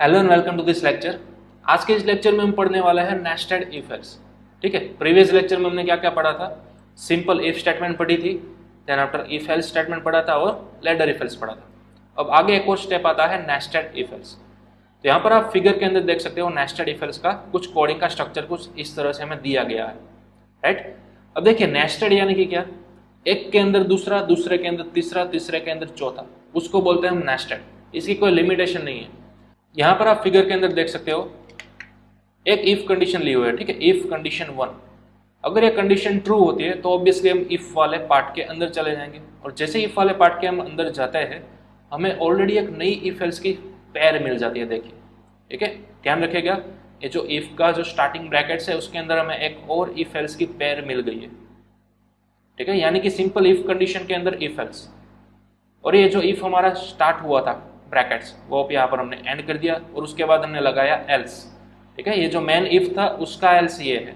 Hello and welcome to this lecture. आज के इस लेक्चर में हम पढ़ने वाला है नेस्टेड इफ एल्स। ठीक है, प्रीवियस लेक्चर में हमने क्या क्या पढ़ा था? सिंपल इफ स्टेटमेंट पढ़ी थी, then after if else statement पढ़ा था और लैडर इफ एल्स पढ़ा था। अब आगे एक और स्टेप आता है नेस्टेड इफ एल्स। तो यहाँ पर आप फिगर के अंदर देख सकते हो नेस्टेड इफ एल्स का कुछ कोडिंग का स्ट्रक्चर कुछ इस तरह से हमें दिया गया है, राइट। अब देखिए नेस्टेड यानी कि क्या, एक के अंदर दूसरा, दूसरे के अंदर तीसरा, तीसरे के अंदर चौथा, उसको बोलते हैं हम नेस्टेड। इसकी कोई लिमिटेशन नहीं है। यहां पर आप फिगर के अंदर देख सकते हो एक इफ कंडीशन ली हुई है, ठीक है, इफ कंडीशन 1। अगर ये कंडीशन ट्रू होती है तो ऑब्वियसली हम इफ वाले पार्ट के अंदर चले जाएंगे, और जैसे इफ वाले पार्ट के हम अंदर जाते हैं हमें ऑलरेडी एक नई इफ एल्स की पेयर मिल जाती है। देखिए, ठीक है, ध्यान रखिएगा, ये जो इफ का जो स्टार्टिंग ब्रैकेट्स है उसके अंदर हमें एक और इफ एल्स की पेयर मिल गई है, ठीक है, यानी कि सिंपल इफ कंडीशन के अंदर इफ एल्स, और ये जो इफ हमारा स्टार्ट हुआ था ब्रैकेट्स वो यहाँ पर हमने एंड कर दिया और उसके बाद हमने लगाया एल्स। ठीक है, ये जो मेन इफ था उसका एल्स ये है,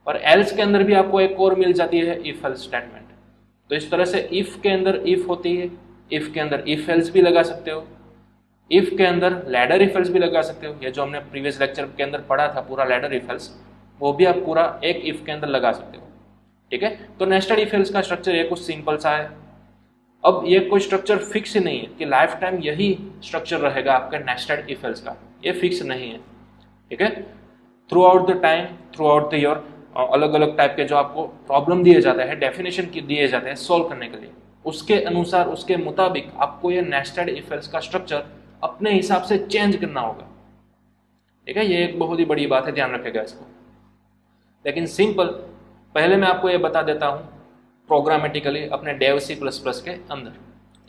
और एल्स के अंदर भी आपको एक और मिल जाती है इफ एल्स स्टेटमेंट। तो इस तरह से इफ के अंदर इफ होती है, इफ के अंदर इफ एल्स भी लगा सकते हो, इफ के अंदर लैडर इफ एल्स भी लगा सकते हो। ये जो हमने प्रीवियस लेक्चर के अंदर पढ़ा था पूरा लैडर इफ एल्स, वो भी आप पूरा एक इफ के अंदर लगा सकते हो। ठीक है, तो नेस्टेड इफ एल्स का स्ट्रक्चर ये कुछ सिंपल सा है। अब ये कोई स्ट्रक्चर फिक्स नहीं है कि लाइफ टाइम यही स्ट्रक्चर रहेगा आपका नेस्टेड इफ एल्स का, ये फिक्स नहीं है। ठीक है, through out the time, through out the year अलग अलग टाइप के जो आपको प्रॉब्लम दिए जाते हैं, डेफिनेशन दिए जाते हैं सॉल्व करने के लिए, उसके अनुसार उसके मुताबिक आपको ये नेस्टेड इफ एल्स का स्ट्रक्चर अपने हिसाब से चेंज करना होगा। ठीक है, ये एक बहुत ही बड़ी बात है, ध्यान रखेगा इसको। लेकिन सिंपल पहले मैं आपको ये बता देता हूँ प्रोग्रामेटिकली अपने डेव C++ के अंदर,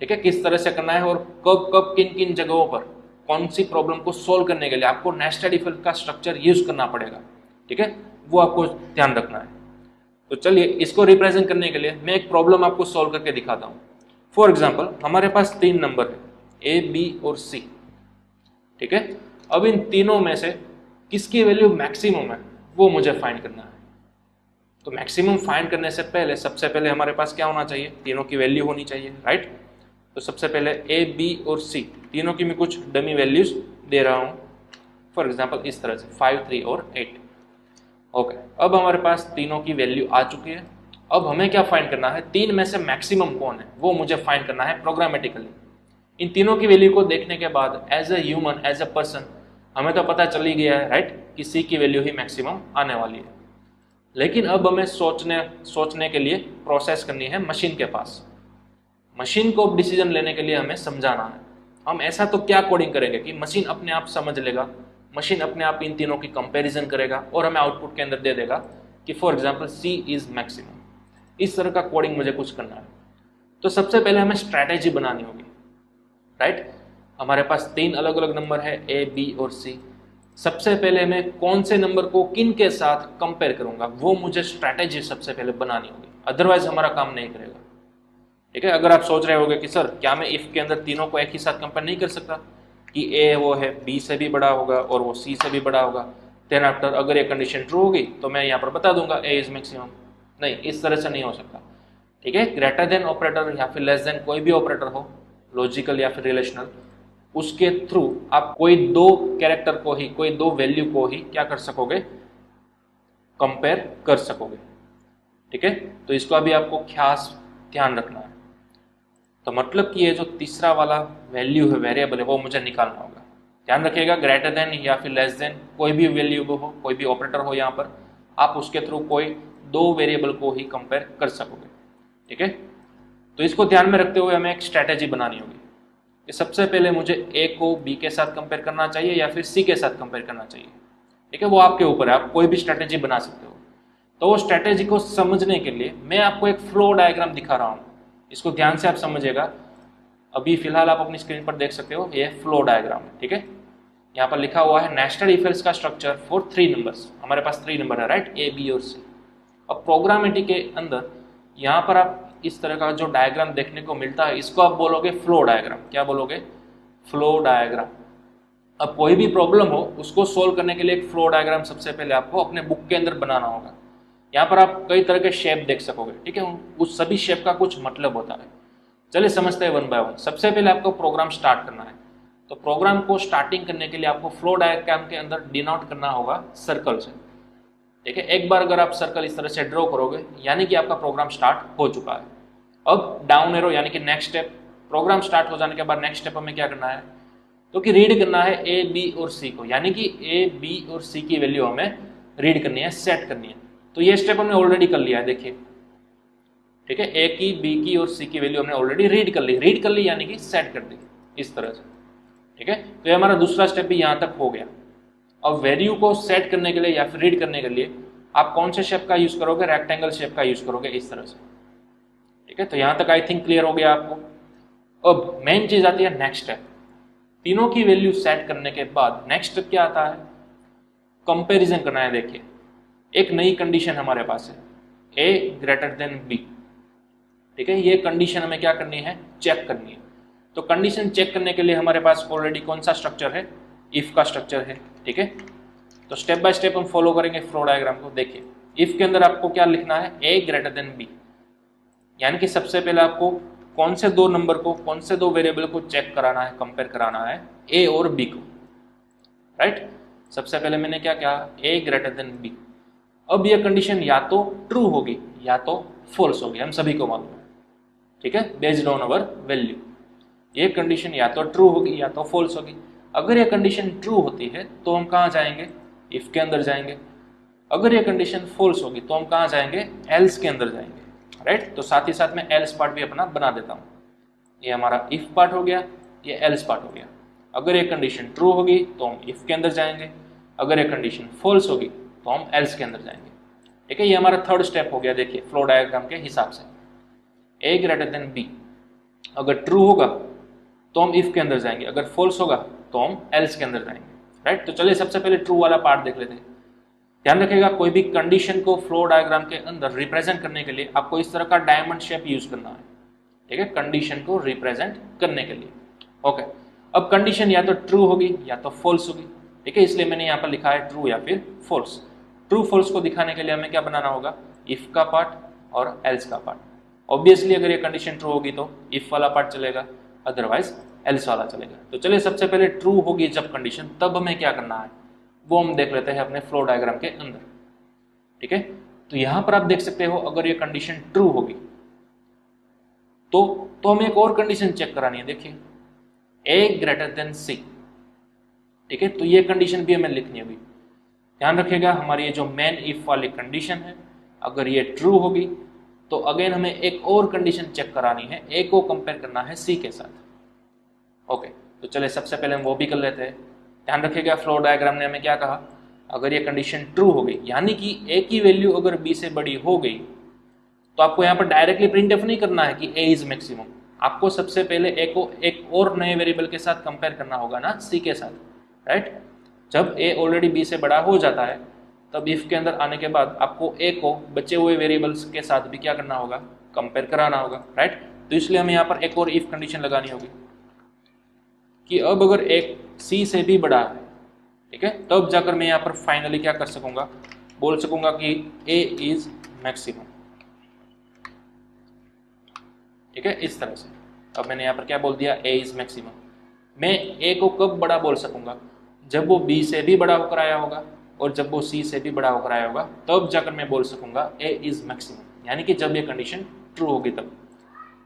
ठीक है, किस तरह से करना है और कब कब किन किन जगहों पर कौन सी प्रॉब्लम को सोल्व करने के लिए आपको नेस्टेड इफ एल्स का स्ट्रक्चर यूज करना पड़ेगा। ठीक है, वो आपको ध्यान रखना है। तो चलिए इसको रिप्रेजेंट करने के लिए मैं एक प्रॉब्लम आपको सोल्व करके दिखाता हूँ। फॉर एग्जाम्पल हमारे पास 3 नंबर है A, B और C। ठीक है, अब इन तीनों में से किसकी वैल्यू मैक्सिमम है वो मुझे फाइंड करना है। तो मैक्सिमम फाइंड करने से पहले सबसे पहले हमारे पास क्या होना चाहिए, तीनों की वैल्यू होनी चाहिए, राइट। तो सबसे पहले A, B और C तीनों की मैं कुछ डमी वैल्यूज दे रहा हूँ। फॉर एग्जांपल इस तरह से 5, 3 और 8। ओके, अब हमारे पास तीनों की वैल्यू आ चुकी है। अब हमें क्या फाइंड करना है, 3 में से मैक्सिमम कौन है वो मुझे फाइंड करना है प्रोग्रामेटिकली। इन तीनों की वैल्यू को देखने के बाद as a human, as a person, हमें तो पता चल ही गया है, राइट, कि C की वैल्यू ही मैक्सिमम आने वाली है। लेकिन अब हमें सोचने के लिए प्रोसेस करनी है मशीन के पास। मशीन को डिसीजन लेने के लिए हमें समझाना है। हम ऐसा तो क्या कोडिंग करेंगे कि मशीन अपने आप समझ लेगा, मशीन अपने आप इन तीनों की कंपैरिजन करेगा और हमें आउटपुट के अंदर दे देगा कि for example C is maximum. इस तरह का कोडिंग मुझे कुछ करना है। तो सबसे पहले हमें स्ट्रैटेजी बनानी होगी, राइट। हमारे पास 3 अलग अलग नंबर है A, B और C। सबसे पहले मैं कौन से नंबर को किन के साथ कंपेयर करूंगा वो मुझे स्ट्रैटेजी सबसे पहले बनानी होगी, अदरवाइज हमारा काम नहीं करेगा। ठीक है, अगर आप सोच रहे होगे कि सर क्या मैं इफ के अंदर तीनों को एक ही साथ कंपेयर नहीं कर सकता कि A वो है B से भी बड़ा होगा और वो C से भी बड़ा होगा, देन आफ्टर अगर ये कंडीशन ट्रू होगी तो मैं यहाँ पर बता दूंगा A इज मैक्सिमम। नहीं, इस तरह से नहीं हो सकता। ठीक है, ग्रेटर देन ऑपरेटर या फिर लेस देन कोई भी ऑपरेटर हो, लॉजिकल या फिर रिलेशनल, उसके थ्रू आप कोई 2 कैरेक्टर को ही, कोई 2 वैल्यू को ही क्या कर सकोगे, कंपेयर कर सकोगे। ठीक है, तो इसको अभी आपको खास ध्यान रखना है। तो मतलब कि ये जो तीसरा वाला वैल्यू है, वेरिएबल है, वो मुझे निकालना होगा। ध्यान रखिएगा, ग्रेटर देन या फिर लेस देन कोई भी वैल्यू हो, कोई भी ऑपरेटर हो, यहाँ पर आप उसके थ्रू कोई 2 वेरिएबल को ही कंपेयर कर सकोगे। ठीक है, तो इसको ध्यान में रखते हुए हमें एक स्ट्रैटेजी बनानी होगी। सबसे पहले मुझे A को B के साथ कंपेयर करना चाहिए या फिर C के साथ कंपेयर करना चाहिए। ठीक है, वो आपके ऊपर है, आप कोई भी स्ट्रैटेजी बना सकते हो। तो वो स्ट्रैटेजी को समझने के लिए मैं आपको एक फ्लो डायग्राम दिखा रहा हूँ, इसको ध्यान से आप समझिएगा। अभी फिलहाल आप अपनी स्क्रीन पर देख सकते हो, ये फ्लो डायग्राम है। ठीक है, यहाँ पर लिखा हुआ है नेस्टेड इफ एल्स का स्ट्रक्चर फॉर 3 नंबर्स। हमारे पास 3 नंबर है, राइट, A, B और C। अब प्रोग्रामेटिक के अंदर यहाँ पर आप इस तरह का जो डायग्राम देखने को मिलता है इसको आप बोलोगे फ्लो डायग्राम। क्या बोलोगे? Flow diagram. अब कोई भी प्रॉब्लम हो उसको सोल्व करने के लिए एक फ्लो डायग्राम सबसे पहले आपको अपने बुक के अंदर बनाना होगा। यहाँ पर आप कई तरह के शेप देख सकोगे, ठीक है, उस सभी शेप का कुछ मतलब होता है। चलिए समझते हैं 1 बाय 1। सबसे पहले आपको प्रोग्राम स्टार्ट करना है। तो प्रोग्राम को स्टार्टिंग करने के लिए आपको फ्लो डायग्राम के अंदर डिनोट करना होगा सर्कल से। ठीक है, एक बार अगर आप सर्कल इस तरह से ड्रॉ करोगे यानी कि आपका प्रोग्राम स्टार्ट हो चुका है। अब डाउन एरो यानी कि नेक्स्ट स्टेप, प्रोग्राम स्टार्ट हो जाने के बाद नेक्स्ट स्टेप हमें क्या करना है, तो कि रीड करना है ए बी और सी को, यानी कि ए बी और सी की वैल्यू हमें रीड करनी है, सेट करनी है। तो ये स्टेप हमने ऑलरेडी कर लिया है, देखिए। ठीक है, ए की बी की और सी की वैल्यू हमने ऑलरेडी रीड कर ली यानी कि सेट कर दी इस तरह से। ठीक है, तो ये हमारा दूसरा स्टेप भी यहाँ तक हो गया। अब वैल्यू को सेट करने के लिए या फिर रीड करने के लिए आप कौन से शेप का यूज करोगे, रेक्टेंगल शेप का यूज करोगे इस तरह से। ठीक है, तो यहाँ तक आई थिंक क्लियर हो गया आपको। अब मेन चीज आती है नेक्स्ट स्टेप। तीनों की वैल्यू सेट करने के बाद नेक्स्ट स्टेप क्या आता है, कंपैरिजन करना है। देखिए, एक नई कंडीशन हमारे पास है, ए ग्रेटर देन बी। ठीक है, ये कंडीशन हमें क्या करनी है, चेक करनी है। तो कंडीशन चेक करने के लिए हमारे पास ऑलरेडी कौन सा स्ट्रक्चर है, इफ का स्ट्रक्चर है। ठीक है, तो स्टेप बाय स्टेप हम फॉलो करेंगे फ्लो डायग्राम को। देखिए, इफ के अंदर आपको क्या लिखना है, ए ग्रेटर देन बी, यानी कि सबसे पहले आपको कौन से दो नंबर को, कौन से दो वेरिएबल को चेक कराना है, कंपेयर कराना है, ए और बी को। राइट, सबसे पहले मैंने क्या कहा, ए ग्रेटर देन बी। अब यह कंडीशन या तो ट्रू होगी या तो फॉल्स होगी, हम सभी को मालूम है। ठीक है, बेस्ड ऑन अवर वैल्यू, ये कंडीशन या तो ट्रू होगी या तो फॉल्स होगी। अगर ये कंडीशन ट्रू होती है तो हम कहाँ जाएंगे, इफ के अंदर जाएंगे। अगर ये कंडीशन फॉल्स होगी तो हम कहाँ जाएंगे, एल्स के अंदर जाएंगे। राइट, तो साथ ही साथ में एल्स पार्ट भी अपना बना देता हूँ। ये हमारा इफ पार्ट हो गया, ये एल्स पार्ट हो गया। अगर ये कंडीशन ट्रू होगी तो हम इफ के अंदर जाएंगे, अगर ये कंडीशन फॉल्स होगी तो हम एल्स के अंदर जाएंगे। ठीक है, ये हमारा थर्ड स्टेप हो गया। देखिए, फ्लो डायग्राम के हिसाब से ए ग्रेटर देन बी, अगर ट्रू होगा तो हम इफ के अंदर जाएंगे, अगर फॉल्स होगा तो हम एल्स के अंदर जाएंगे। राइट, तो चलिए सबसे पहले ट्रू वाला पार्ट देख लेते हैं। ध्यान रखिएगा, कोई भी कंडीशन को फ्लो डायग्राम के अंदर रिप्रेजेंट करने के लिए आपको इस तरह का डायमंड शेप यूज करना है। ठीक है, कंडीशन को रिप्रेजेंट करने के लिए। ओके, अब कंडीशन या तो ट्रू होगी या तो फॉल्स होगी। ठीक है, इसलिए मैंने यहाँ पर लिखा है ट्रू या फिर फॉल्स। ट्रू फॉल्स को दिखाने के लिए हमें क्या बनाना होगा, इफ का पार्ट और एल्स का पार्ट। ऑब्वियसली अगर ये कंडीशन ट्रू होगी तो इफ वाला पार्ट चलेगा, अदरवाइज एल्स वाला चलेगा। तो चलिए सबसे पहले ट्रू होगी जब कंडीशन, तब हमें क्या करना है वो हम देख लेते हैं अपने फ्लो डायग्राम के अंदर। ठीक है, तो यहां पर आप देख सकते हो, अगर ये कंडीशन ट्रू होगी तो हमें एक और कंडीशन चेक करानी है। देखिए, ए ग्रेटर देन सी। ठीक है, तो ये कंडीशन भी हमें लिखनी है। अभी ध्यान रखिएगा, हमारी ये जो मेन इफ वाली कंडीशन है, अगर ये ट्रू होगी तो अगेन हमें एक और कंडीशन चेक करानी है, ए को कंपेयर करना है सी के साथ। ओके, तो चले सबसे पहले हम वो भी कर लेते हैं। ध्यान रखिएगा, फ्लो डायग्राम ने हमें क्या कहा, अगर ये कंडीशन ट्रू हो गई यानी कि ए की वैल्यू अगर बी से बड़ी हो गई तो आपको यहाँ पर डायरेक्टली प्रिंटफ नहीं करना है कि ए इज मैक्सिमम। आपको सबसे पहले ए को एक और नए वेरिएबल के साथ कंपेयर करना होगा ना, सी के साथ। राइट, जब ए ऑलरेडी बी से बड़ा हो जाता है तब इफ के अंदर आने के बाद आपको ए को बचे हुए वेरिएबल्स के साथ भी क्या करना होगा, कंपेयर कराना होगा। राइट, तो इसलिए हमें यहाँ पर एक और इफ कंडीशन लगानी होगी कि अब अगर एक सी से भी बड़ा है, ठीक है, तब जाकर मैं यहाँ पर फाइनली क्या कर सकूंगा, बोल सकूंगा कि ए इज मैक्सिमम। ठीक है, इस तरह से। अब मैंने यहाँ पर क्या बोल दिया, ए इज मैक्सिमम। मैं ए को कब बड़ा बोल सकूंगा, जब वो बी से भी बड़ा होकर आया होगा और जब वो सी से भी बड़ा होकर आया होगा, तब जाकर मैं बोल सकूंगा ए इज मैक्सिमम, यानी कि जब ये कंडीशन ट्रू होगी तब।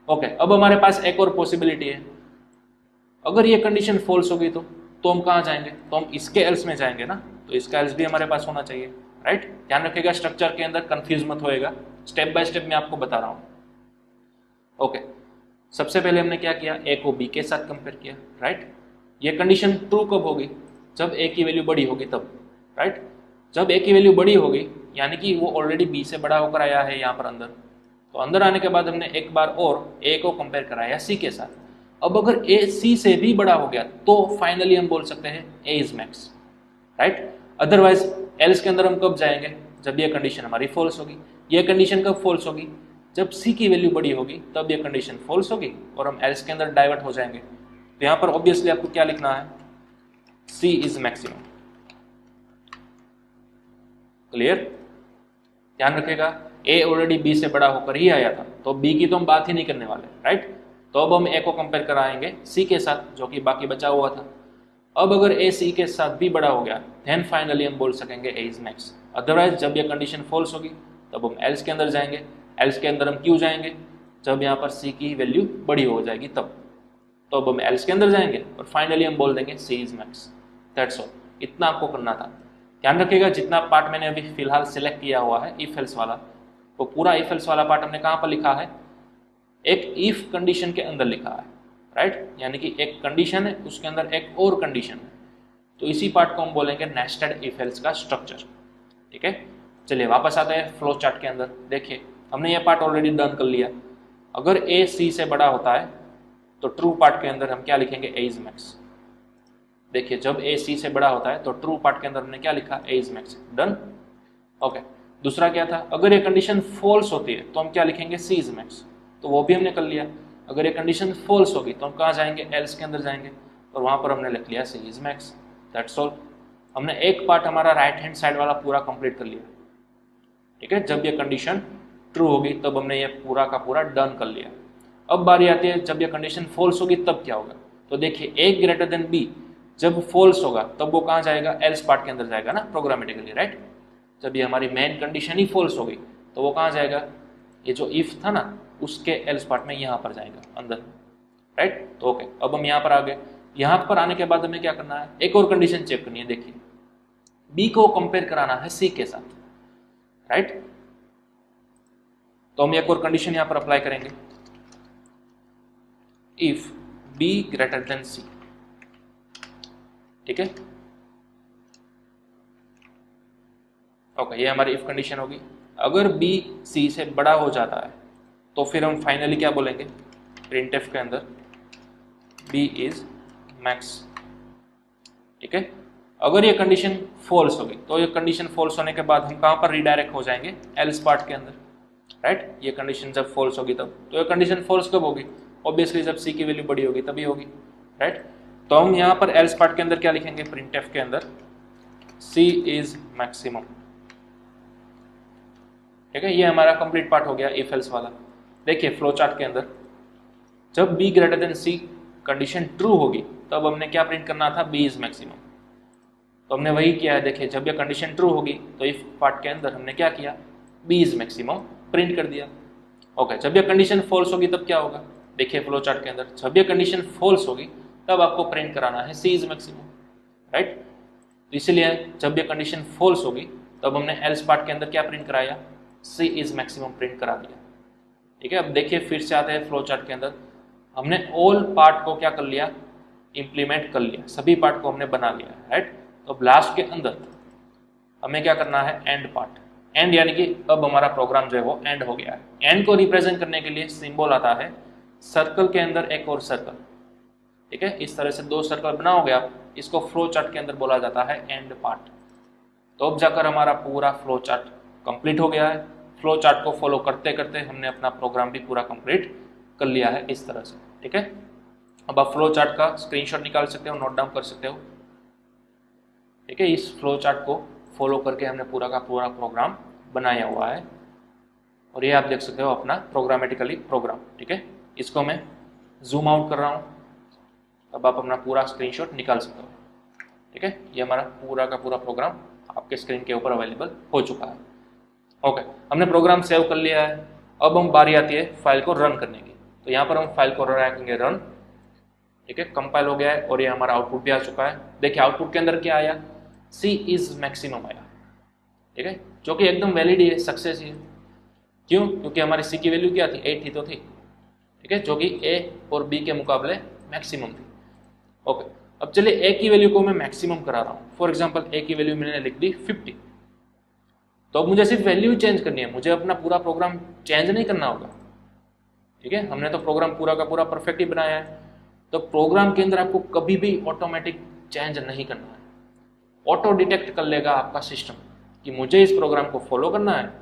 ओके, अब हमारे पास एक और पॉसिबिलिटी है, अगर ये कंडीशन फॉल्स होगी तो हम कहाँ जाएंगे, तो हम इसके एल्स में जाएंगे ना, तो इसका एल्स भी हमारे पास होना चाहिए। राइट, ध्यान रखिएगा, स्ट्रक्चर के अंदर कंफ्यूज मत होएगा, स्टेप बाय स्टेप मैं आपको बता रहा हूँ। ओके, सबसे पहले हमने क्या किया, ए को बी के साथ कंपेयर किया। राइट, ये कंडीशन ट्रू कब होगी, जब ए की वैल्यू बड़ी होगी तब। राइट, जब ए की वैल्यू बड़ी होगी यानी कि वो ऑलरेडी बी से बड़ा होकर आया है यहाँ पर अंदर, तो अंदर आने के बाद हमने एक बार और ए को कंपेयर कराया सी के साथ। अब अगर ए सी से भी बड़ा हो गया तो फाइनली हम बोल सकते हैं A is max. Right, otherwise else के अंदर हम कब जाएंगे, जब ये कंडीशन हमारी फॉल्स होगी। ये कंडीशन कब फॉल्स होगी, जब सी की वैल्यू बड़ी होगी तब ये कंडीशन फॉल्स होगी और हम एल्स के अंदर डाइवर्ट हो जाएंगे। तो यहाँ पर ऑब्वियसली आपको क्या लिखना है, सी इज मैक्सिमम। क्लियर, ध्यान रखेगा, ए ऑलरेडी बी से बड़ा होकर ही आया था तो बी की तो हम बात ही नहीं करने वाले। राइट, तो अब हम ए को कंपेयर कराएंगे सी के साथ जो कि बाकी बचा हुआ था। अब अगर ए सी के साथ भी बड़ा हो गया देन फाइनली हम बोल सकेंगे ए इज मैक्स। अदरवाइज जब ये कंडीशन फॉल्स होगी तब हम एल्स के अंदर जाएंगे। एल्स के अंदर हम क्यों जाएंगे? जब यहाँ पर सी की वैल्यू बड़ी हो जाएगी तब। तो अब हम एल्स के अंदर जाएंगे और फाइनली हम बोल देंगे सी इज मैक्स। दैट्स ऑल, इतना आपको करना था। ध्यान रखिएगा जितना पार्ट मैंने अभी फिलहाल सिलेक्ट किया हुआ है इफ एल्स वाला, वो पूरा इफ एल्स वाला पार्ट हमने कहाँ पर लिखा है? एक इफ कंडीशन के अंदर लिखा है, राइट? यानी कि एक कंडीशन है उसके अंदर एक और कंडीशन है, तो इसी पार्ट को हम बोलेंगे नेस्टेड इफ एल्स का स्ट्रक्चर। ठीक है, चलिए वापस आते हैं फ्लो चार्ट के अंदर। देखिए हमने ये पार्ट ऑलरेडी डन कर लिया। अगर ए सी से बड़ा होता है तो ट्रू पार्ट के अंदर हम क्या लिखेंगे? ए इज मैक्स। देखिए जब ए सी से बड़ा होता है तो ट्रू पार्ट के अंदर हमने क्या लिखा? ए इज मैक्स। डन। ओके, दूसरा क्या था? अगर ये कंडीशन फॉल्स होती है तो हम क्या लिखेंगे? सी इज मैक्स। तो वो भी हमने कर लिया। अगर ये कंडीशन फॉल्स होगी तो हम कहाँ जाएंगे? एल्स के अंदर जाएंगे और वहां पर हमने लिख लिया सी इज मैक्स। That's all. हमने एक पार्ट हमारा राइट हैंड साइड वाला पूरा कंप्लीट कर लिया। ठीक है, जब ये कंडीशन ट्रू होगी तब हमने ये पूरा का पूरा डन कर लिया। अब बारी आती है जब ये कंडीशन फॉल्स होगी तब क्या होगा? तो देखिए ए ग्रेटर देन बी जब फॉल्स होगा तब वो कहाँ जाएगा? एल्स पार्ट के अंदर जाएगा ना, प्रोग्रामेटिकली, राइट? जब ये हमारी मेन कंडीशन ही फॉल्स होगी तो वो कहाँ जाएगा? ये जो इफ था ना उसके एल्स पार्ट में यहाँ पर जाएगा अंदर, राइट? तो ओके, अब हम यहाँ पर आ गए। यहाँ पर आने के बाद हमें क्या करना है? एक और कंडीशन चेक करनी है। देखिए बी को कंपेयर कराना है सी के साथ, राइट? तो हम एक और कंडीशन यहाँ पर अप्लाई करेंगे, इफ बी ग्रेटर देन सी। ठीक है, ओके, ये हमारी इफ कंडीशन होगी। अगर बी सी से बड़ा हो जाता है तो फिर हम फाइनली क्या बोलेंगे? प्रिंटफ के अंदर बी इज मैक्स। ठीक है, अगर ये कंडीशन फॉल्स होगी तो ये कंडीशन फॉल्स होने के बाद हम कहां पर रिडायरेक्ट हो जाएंगे? एल्स पार्ट के अंदर, राइट? ये कंडीशन जब फॉल्स होगी तब। तो ये कंडीशन फॉल्स कब होगी? ऑब्वियसली जब सी की वैल्यू बड़ी होगी तभी होगी, राइट? तो हम यहाँ पर एल्स पार्ट के अंदर क्या लिखेंगे? प्रिंटफ के अंदर सी इज मैक्सिमम। ठीक है, ये हमारा कंप्लीट पार्ट हो गया इफ एल्स वाला। देखिए फ्लो चार्ट के अंदर जब B greater than C condition true होगी तब हमने क्या प्रिंट करना था? B is maximum. तो हमने वही किया है। देखिए जब ये कंडीशन ट्रू होगी तो इफ पार्ट के अंदर हमने क्या किया? बी इज मैक्सिमम प्रिंट कर दिया। ओके, जब ये कंडीशन फॉल्स होगी तब क्या होगा? देखिए फ्लो चार्ट के अंदर जब ये कंडीशन फॉल्स होगी तब आपको प्रिंट कराना है सी इज मैक्सिमम, राइट? इसलिए जब ये कंडीशन फॉल्स होगी तब हमने एल्स पार्ट के अंदर क्या प्रिंट कराया? सी इज मैक्सिमम प्रिंट करा दिया। ठीक है, अब देखिए फिर से आते हैं फ्लो चार्ट के अंदर। हमने ऑल पार्ट को क्या कर लिया? इंप्लीमेंट कर लिया, सभी पार्ट को हमने बना लिया, राइट? तो अब लास्ट के अंदर हमें क्या करना है? And part. एंड यानी कि अब हमारा प्रोग्राम जो है वो एंड हो गया है। एंड को रिप्रेजेंट करने के लिए सिंबल आता है सर्कल के अंदर एक और सर्कल। ठीक है, इस तरह से दो सर्कल बनाओगे आप, इसको फ्लो चार्ट के अंदर बोला जाता है एंड पार्ट। तो अब जाकर हमारा पूरा फ्लो चार्ट कंप्लीट हो गया है। फ्लो चार्ट को फॉलो करते करते हमने अपना प्रोग्राम भी पूरा कंप्लीट कर लिया है इस तरह से। ठीक है, अब आप फ्लो चार्ट का स्क्रीनशॉट निकाल सकते हो, नोट डाउन कर सकते हो। ठीक है, इस फ्लो चार्ट को फॉलो करके हमने पूरा का पूरा प्रोग्राम बनाया हुआ है और ये आप देख सकते हो अपना प्रोग्रामेटिकली प्रोग्राम। ठीक है, इसको मैं जूम आउट कर रहा हूँ, अब आप अपना पूरा स्क्रीनशॉट निकाल सकते हो। ठीक है, ये हमारा पूरा का पूरा प्रोग्राम आपके स्क्रीन के ऊपर अवेलेबल हो चुका है। ओके, हमने प्रोग्राम सेव कर लिया है। अब हम बारी आती है फाइल को रन करने की। तो यहाँ पर हम फाइल को रखेंगे रन। ठीक है, कंपाइल हो गया है और ये हमारा आउटपुट भी आ चुका है। देखिए आउटपुट के अंदर क्या आया? सी इज मैक्सिमम आया। ठीक है, जो कि एकदम वैलिड है, सक्सेस ही है। क्यों? क्योंकि हमारी सी की वैल्यू क्या थी? 8 ही तो थी। ठीक है, जो कि ए और बी के मुकाबले मैक्सिमम थी। ओके, अब चलिए ए की वैल्यू को मैं मैक्सिमम करा रहा हूँ। फॉर एग्जाम्पल ए की वैल्यू मैंने लिख दी 50। तो अब मुझे सिर्फ वैल्यू चेंज करनी है, मुझे अपना पूरा प्रोग्राम चेंज नहीं करना होगा। ठीक है, हमने तो प्रोग्राम पूरा का पूरा परफेक्ट ही बनाया है। तो प्रोग्राम के अंदर आपको कभी भी ऑटोमेटिक चेंज नहीं करना है। ऑटो डिटेक्ट कर लेगा आपका सिस्टम कि मुझे इस प्रोग्राम को फॉलो करना है,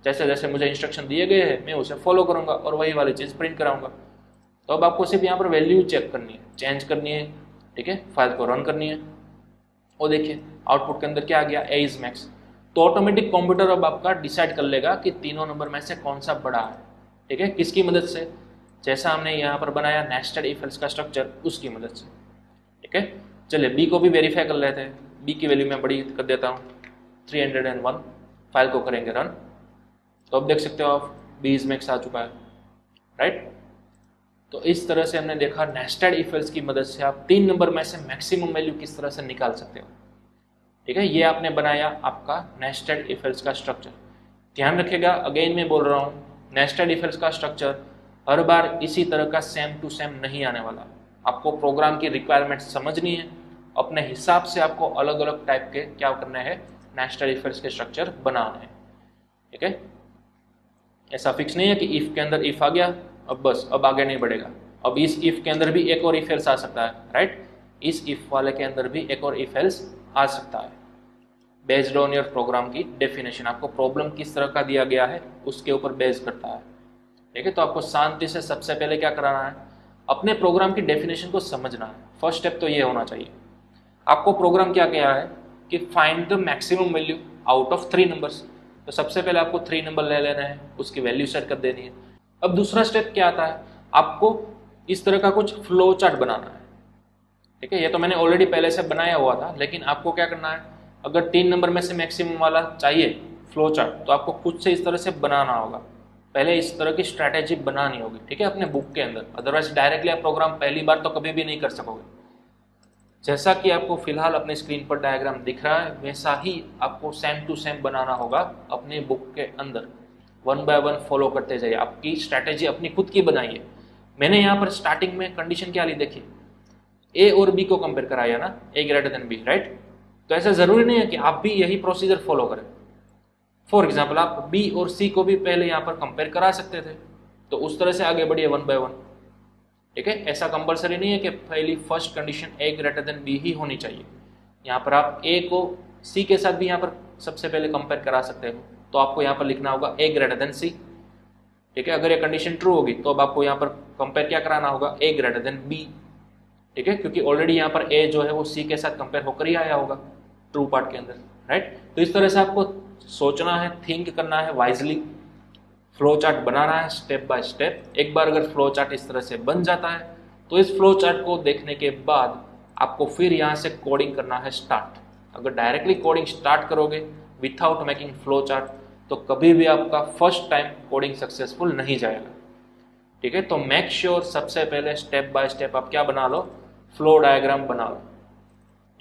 जैसे जैसे मुझे इंस्ट्रक्शन दिए गए हैं मैं उसे फॉलो करूंगा और वही वाली चीज़ प्रिंट कराऊंगा। तो अब आपको सिर्फ यहाँ पर वैल्यू चेक करनी है, चेंज करनी है। ठीक है, फाइल को रन करनी है और देखिए आउटपुट के अंदर क्या आ गया? ए इज मैक्स। तो ऑटोमेटिक कंप्यूटर अब आपका डिसाइड कर लेगा कि तीनों नंबर में से कौन सा बड़ा है। ठीक है, किसकी मदद से? जैसा हमने यहाँ पर बनाया नेस्टेड इफ एल्स का स्ट्रक्चर उसकी मदद से। ठीक है, चलिए बी को भी वेरीफाई कर लेते हैं। बी की वैल्यू मैं बड़ी कर देता हूँ 301। फाइल को करेंगे रन, तो अब देख सकते हो आप बी इज मैक्स आ चुका है, राइट। तो इस तरह से हमने देखा नेस्टेड इफ एल्स की मदद से आप 3 नंबर में से मैक्सिमम वैल्यू किस तरह से निकाल सकते हो। ठीक है, ये आपने बनाया आपका नेस्टेड इफ एल्स का स्ट्रक्चर। ध्यान रखिएगा, अगेन मैं बोल रहा हूँ, नेस्टेड इफ एल्स का स्ट्रक्चर हर बार इसी तरह का सेम टू सेम नहीं आने वाला। आपको प्रोग्राम की रिक्वायरमेंट समझनी है, अपने हिसाब से आपको अलग अलग टाइप के क्या करने हैं, नेस्टेड इफ एल्स के स्ट्रक्चर बनाने हैं। ठीक है, ऐसा फिक्स नहीं है कि इफ के अंदर इफ आ गया अब बस अब आगे नहीं बढ़ेगा। अब इस इफ के अंदर भी एक और इफ एल्स आ सकता है, राइट। इस इफ वाले के अंदर भी एक और इफ एल्स आ सकता है, बेस्ड ऑन योर प्रोग्राम की डेफिनेशन। आपको प्रॉब्लम किस तरह का दिया गया है उसके ऊपर बेस करता है। ठीक है, तो आपको शांति से सबसे पहले क्या कराना है, अपने प्रोग्राम की डेफिनेशन को समझना है। फर्स्ट स्टेप तो ये होना चाहिए। आपको प्रोग्राम क्या कहा है कि find the maximum value out of 3 numbers. तो सबसे पहले आपको 3 नंबर ले लेना है, उसकी वैल्यू सेट कर देनी है। अब दूसरा स्टेप क्या आता है, आपको इस तरह का कुछ फ्लो चार्ट बनाना है। ठीक है, ये तो मैंने ऑलरेडी पहले से बनाया हुआ था, लेकिन आपको क्या करना है, अगर 3 नंबर में से मैक्सिमम वाला चाहिए फ्लो चार्ट, तो आपको खुद से इस तरह से बनाना होगा। पहले इस तरह की स्ट्रैटेजी बनानी होगी, ठीक है, अपने बुक के अंदर। अदरवाइज डायरेक्टली आप प्रोग्राम पहली बार तो कभी भी नहीं कर सकोगे। जैसा कि आपको फिलहाल अपने स्क्रीन पर डायग्राम दिख रहा है, वैसा ही आपको सेम टू सेम बनाना होगा अपने बुक के अंदर। 1 बाय 1 फॉलो करते जाइए, आपकी स्ट्रैटेजी अपनी खुद की बनाइए। मैंने यहाँ पर स्टार्टिंग में कंडीशन क्या ली देखिए, ए और बी को कंपेयर कराया ना, ए ग्रेटर देन बी, राइट। तो ऐसा जरूरी नहीं है कि आप भी यही प्रोसीजर फॉलो करें। फॉर एग्जाम्पल आप बी और सी को भी पहले यहाँ पर कंपेयर करा सकते थे, तो उस तरह से आगे बढ़िए 1 बाय 1। ठीक है, ऐसा कंपलसरी नहीं है कि पहली फर्स्ट कंडीशन ए ग्रेटर देन बी ही होनी चाहिए। यहाँ पर आप ए को सी के साथ भी यहाँ पर सबसे पहले कंपेयर करा सकते हो, तो आपको यहाँ पर लिखना होगा ए ग्रेटर देन सी। ठीक है, अगर ये कंडीशन ट्रू होगी तो अब आपको यहाँ पर कंपेयर क्या कराना होगा, ए ग्रेटर देन बी। ठीक है, क्योंकि ऑलरेडी यहाँ पर ए जो है वो सी के साथ कंपेयर होकर ही आया होगा ट्रू पार्ट के अंदर, राइट। तो इस तरह से आपको सोचना है, थिंक करना है वाइजली, फ्लो चार्ट बनाना है स्टेप बाय स्टेप। एक बार अगर फ्लो चार्ट इस तरह से बन जाता है तो इस फ्लो चार्ट को देखने के बाद आपको फिर यहाँ से कोडिंग करना है स्टार्ट। अगर डायरेक्टली कोडिंग स्टार्ट करोगे विथआउट मेकिंग फ्लो चार्ट तो कभी भी आपका फर्स्ट टाइम कोडिंग सक्सेसफुल नहीं जाएगा। ठीक है, तो मेक श्योर सबसे पहले स्टेप बाय स्टेप आप क्या बना लो, फ्लो डायग्राम बना लो।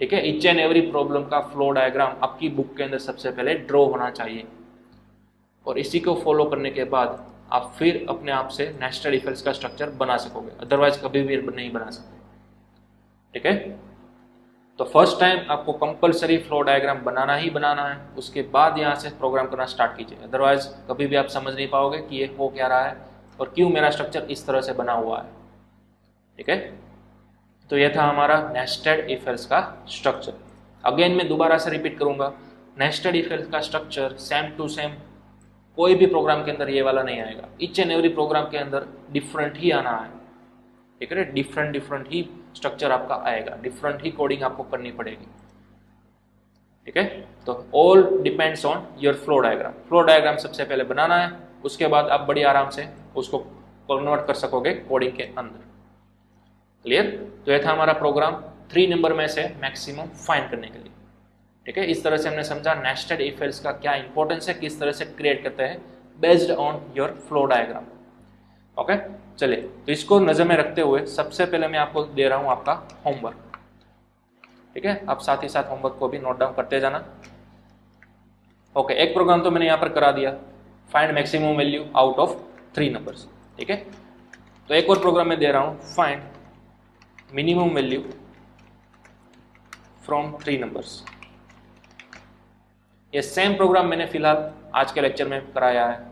ठीक है, ईच एंड एवरी प्रॉब्लम का फ्लो डायग्राम आपकी बुक के अंदर सबसे पहले ड्रॉ होना चाहिए, और इसी को फॉलो करने के बाद आप फिर अपने आप से नेस्टेड इफ एल्स का स्ट्रक्चर बना सकोगे, अदरवाइज कभी भी नहीं बना सकते। ठीक है, तो फर्स्ट टाइम आपको कंपलसरी फ्लो डायग्राम बनाना ही बनाना है, उसके बाद यहाँ से प्रोग्राम करना स्टार्ट कीजिए, अदरवाइज कभी भी आप समझ नहीं पाओगे कि ये हो क्या रहा है और क्यों मेरा स्ट्रक्चर इस तरह से बना हुआ है। ठीक है, तो यह था हमारा नेस्टेड इफ एल्स का स्ट्रक्चर। अगेन मैं दोबारा से रिपीट करूंगा, नेस्टेड इफ एल्स का स्ट्रक्चर सेम टू सेम कोई भी प्रोग्राम के अंदर ये वाला नहीं आएगा। ईच एंड एवरी प्रोग्राम के अंदर डिफरेंट ही आना है। ठीक है, डिफरेंट ही स्ट्रक्चर आपका आएगा, डिफरेंट ही कोडिंग आपको करनी पड़ेगी। ठीक है, तो all depends on your flow diagram. Flow diagram सबसे पहले बनाना है, उसके बाद आप बड़ी आराम से उसको कन्वर्ट कर सकोगे कोडिंग के अंदर। क्लियर, तो यह था हमारा प्रोग्राम 3 नंबर में से मैक्सिमम फाइंड करने के लिए। ठीक है, इस तरह से हमने समझा नेस्टेड इफ एल्स का क्या इंपॉर्टेंस है, किस तरह से क्रिएट करते हैं based on your flow diagram. Okay, चलिए तो इसको नजर में रखते हुए सबसे पहले मैं आपको दे रहा हूं आपका होमवर्क। ठीक है, आप साथ ही साथ होमवर्क को भी नोट डाउन करते जाना। ओके, एक प्रोग्राम तो मैंने यहाँ पर करा दिया, find maximum value out of 3 numbers. ठीक है, तो एक और प्रोग्राम मैं दे रहा हूं, find minimum value from 3 numbers. ये सेम प्रोग्राम मैंने फिलहाल आज के लेक्चर में कराया है।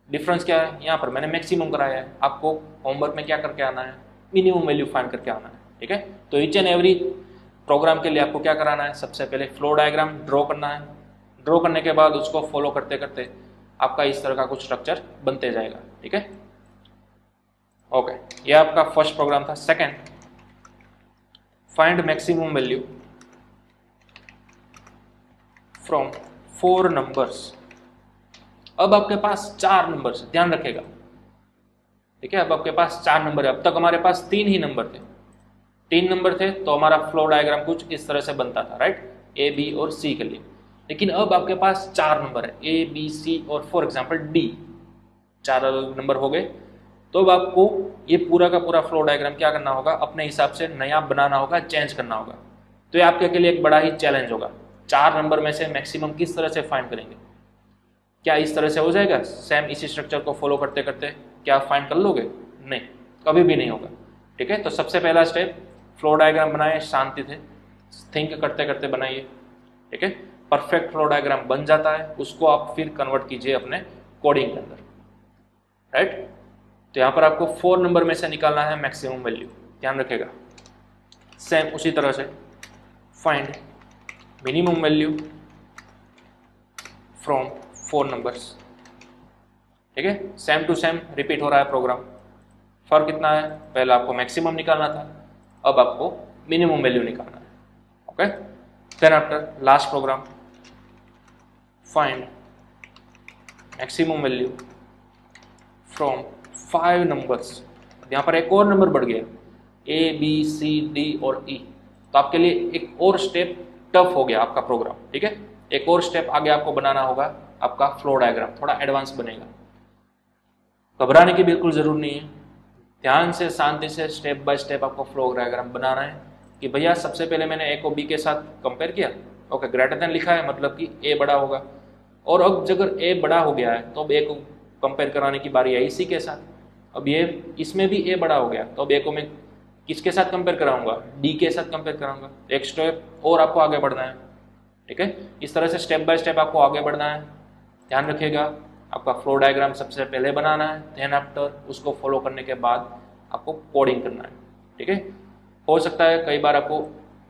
डिफरेंस क्या है, यहाँ पर मैंने मैक्सिमम कराया है, आपको होमवर्क में क्या करके आना है, मिनिमम वैल्यू फाइंड करके आना है। ठीक है, तो ईच एंड एवरी प्रोग्राम के लिए आपको क्या कराना है, सबसे पहले फ्लो डायग्राम ड्रॉ करना है। ड्रॉ करने के बाद उसको फॉलो करते करते आपका इस तरह का कुछ स्ट्रक्चर बनते जाएगा। ठीक है, ओके, ये आपका फर्स्ट प्रोग्राम था। Second, find maximum value from 4 numbers. अब आपके पास 4 नंबर्स, ध्यान रखेगा ठीक है, अब आपके पास 4 नंबर है। अब तक हमारे पास 3 ही नंबर थे, 3 नंबर थे तो हमारा फ्लो डायग्राम कुछ इस तरह से बनता था, राइट, ए बी और सी के लिए। लेकिन अब आपके पास 4 नंबर है, ए बी सी और फॉर एग्जाम्पल डी, 4 अलग नंबर हो गए। तो अब आपको ये पूरा का पूरा फ्लो डायग्राम क्या करना होगा, अपने हिसाब से नया बनाना होगा, चेंज करना होगा। तो ये आपके लिए एक बड़ा ही चैलेंज होगा। 4 नंबर में से मैक्सिमम किस तरह से फाइंड करेंगे? क्या इस तरह से हो जाएगा सेम इसी स्ट्रक्चर को फॉलो करते करते? क्या आप फाइंड कर लोगे? नहीं, कभी भी नहीं होगा। ठीक है, तो सबसे पहला स्टेप, फ्लो डायग्राम बनाए, शांति से थिंक करते करते बनाइए। ठीक है, परफेक्ट फ्लो डायग्राम बन जाता है, उसको आप फिर कन्वर्ट कीजिए अपने कोडिंग के अंदर, राइट। तो यहाँ पर आपको 4 नंबर में से निकालना है मैक्सिमम वैल्यू, ध्यान रखेगा। सेम उसी तरह से find minimum value from 4 numbers. ठीक है, सेम टू सेम रिपीट हो रहा है प्रोग्राम। फर्क कितना है, पहले आपको मैक्सिमम निकालना था, अब आपको मिनिमम वैल्यू निकालना है। Okay, then after last program find maximum value from 5 numbers. यहाँ पर एक और नंबर बढ़ गया, ए बी सी डी और ई। तो आपके लिए एक और स्टेप टफ हो गया आपका प्रोग्राम। ठीक है, एक और स्टेप आगे आपको बनाना होगा, आपका फ्लो डायग्राम थोड़ा एडवांस बनेगा। घबराने की बिल्कुल जरूरत नहीं है, ध्यान से शांति से स्टेप बाय स्टेप आपको फ्लो डायग्राम बनाना है। कि भैया सबसे पहले मैंने ए को बी के साथ कंपेयर किया, ओके, ग्रेटर देन लिखा है, मतलब कि ए बड़ा होगा। और अब अगर ए बड़ा हो गया है तो अब ए को कंपेयर कराने की बारी आई सी के साथ। अब ये इसमें भी ए बड़ा हो गया तो अब ए को मैं किसके साथ कंपेयर कराऊंगा? डी के साथ कंपेयर कराऊंगा। एक स्टेप और आपको आगे बढ़ना है। ठीक है, इस तरह से स्टेप बाय स्टेप आपको आगे बढ़ना है। ध्यान रखिएगा, आपका फ्लो डायग्राम सबसे पहले बनाना है, देन आफ्टर उसको फॉलो करने के बाद आपको कोडिंग करना है। ठीक है, हो सकता है कई बार आपको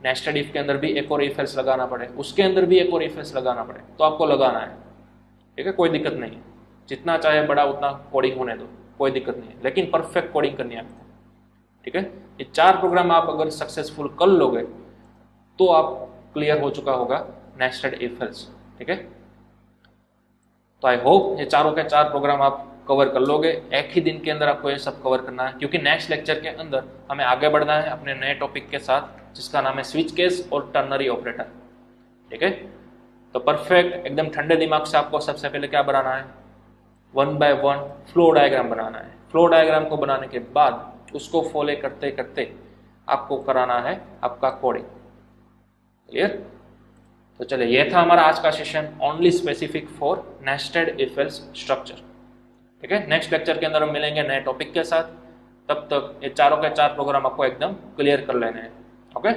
नेस्टेड इफ के अंदर भी एक और इफ एल्स लगाना पड़े, उसके अंदर भी एक और इफ एल्स लगाना पड़े, तो आपको लगाना है। ठीक है, कोई दिक्कत नहीं है, जितना चाहे बड़ा उतना कोडिंग होने दो, कोई दिक्कत नहीं है, लेकिन परफेक्ट कोडिंग करनी है आपको। ठीक है, ये 4 प्रोग्राम आप अगर सक्सेसफुल कर लोगे तो आप क्लियर हो चुका होगा नेस्टेड इफ एल्स। ठीक है, तो आई होप ये चारों के 4 प्रोग्राम आप कवर कर लोगे। एक ही दिन के अंदर आपको ये सब कवर करना है, क्योंकि नेक्स्ट लेक्चर के अंदर हमें आगे बढ़ना है अपने नए टॉपिक के साथ, जिसका नाम है स्विच केस और टर्नरी ऑपरेटर। ठीक है, तो परफेक्ट एकदम ठंडे दिमाग से आपको सबसे पहले क्या बनाना है, 1 बाय 1 फ्लो डायग्राम बनाना है। फ्लो डायग्राम को बनाने के बाद उसको फॉलो करते करते आपको कराना है आपका कोडिंग। क्लियर? तो चलिए, ये था हमारा आज का session, only specific for nested if else structure. ठीक है, नेक्स्ट लेक्चर के अंदर हम मिलेंगे नए टॉपिक के साथ। तब तक ये चारों के 4 प्रोग्राम आपको एकदम क्लियर कर लेने हैं। ओके।